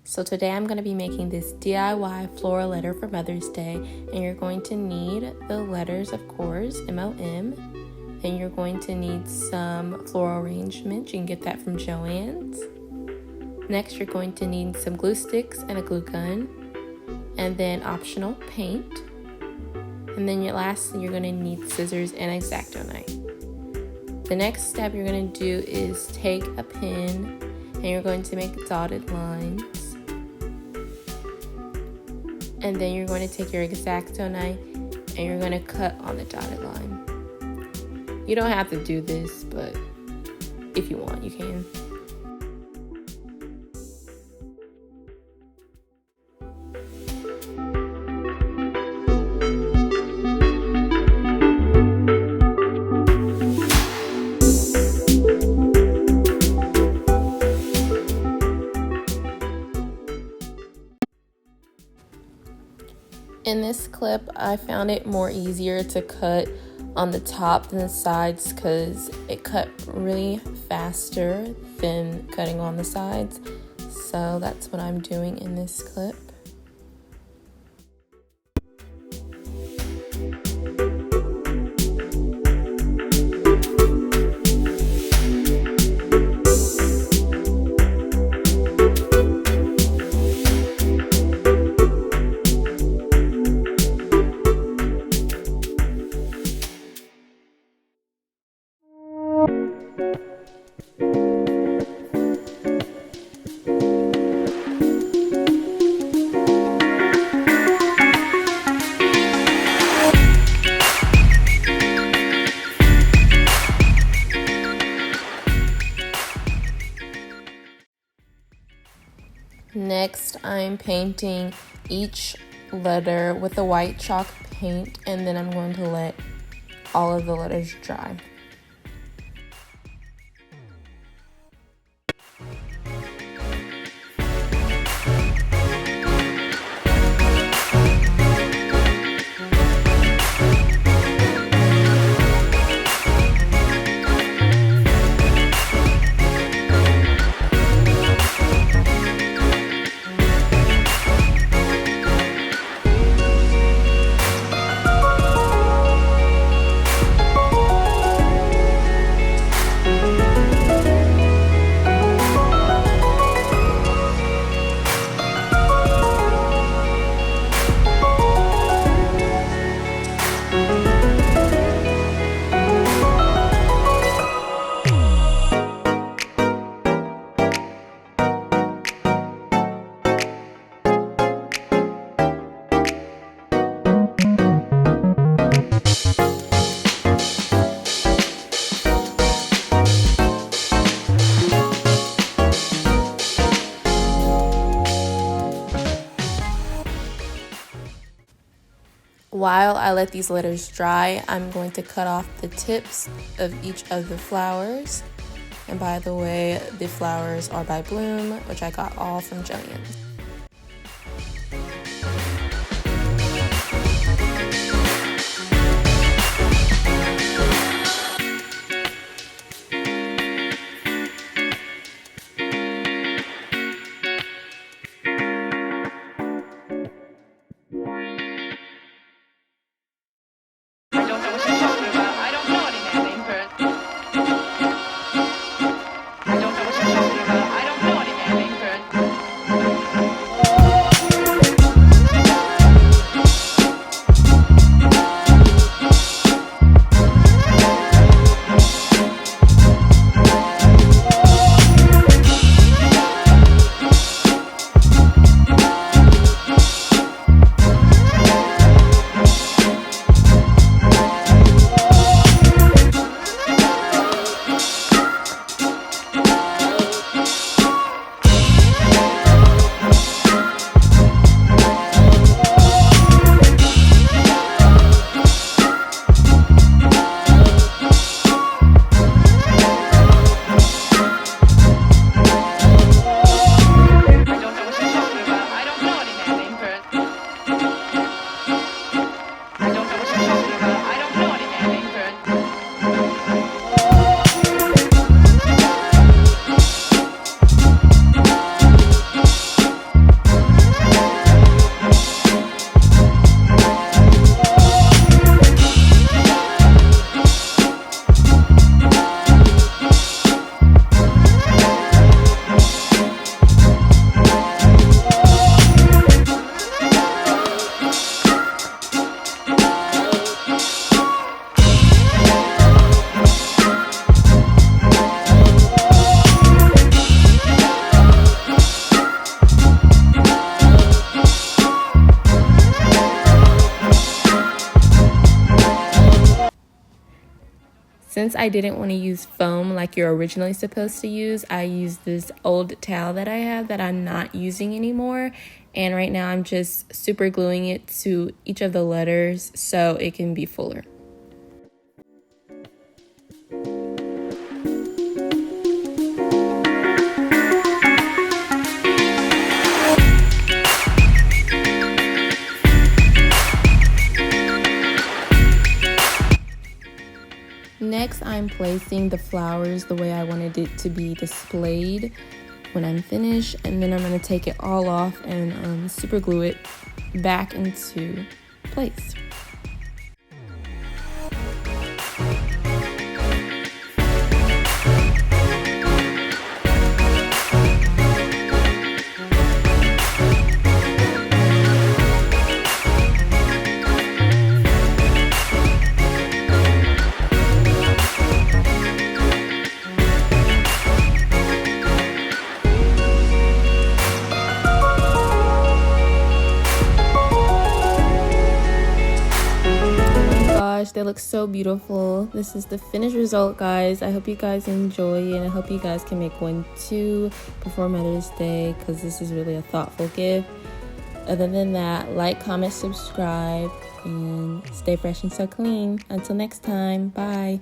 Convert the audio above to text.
So today I'm going to be making this DIY floral letter for Mother's Day, and you're going to need the letters, of course, MLM, and you're going to need some floral arrangement. You can get that from Joann's. Next, you're going to need some glue sticks and a glue gun, and then optional paint. And then lastly, you're going to need scissors and an X-Acto knife. The next step you're going to do is take a pen and you're going to make dotted lines. And then you're going to take your X-Acto knife and you're going to cut on the dotted line. You don't have to do this, but if you want, you can. In this clip, I found it more easier to cut on the top than the sides because it cut really faster than cutting on the sides. So that's what I'm doing in this clip. Next, I'm painting each letter with a white chalk paint, and then I'm going to let all of the letters dry. While I let these letters dry, I'm going to cut off the tips of each of the flowers. And by the way, the flowers are by Bloom, which I got all from Joann's. Since I didn't want to use foam like you're originally supposed to use, I used this old towel that I have that I'm not using anymore. And right now I'm just super gluing it to each of the letters so it can be fuller. Next, I'm placing the flowers the way I wanted it to be displayed when I'm finished, and then I'm going to take it all off and super glue it back into place. They look so beautiful. This is the finished result, guys. I hope you guys enjoy, and I hope you guys can make one too before Mother's Day, because this is really a thoughtful gift. Other than that, like, comment, subscribe, and stay fresh and so clean. Until next time, bye.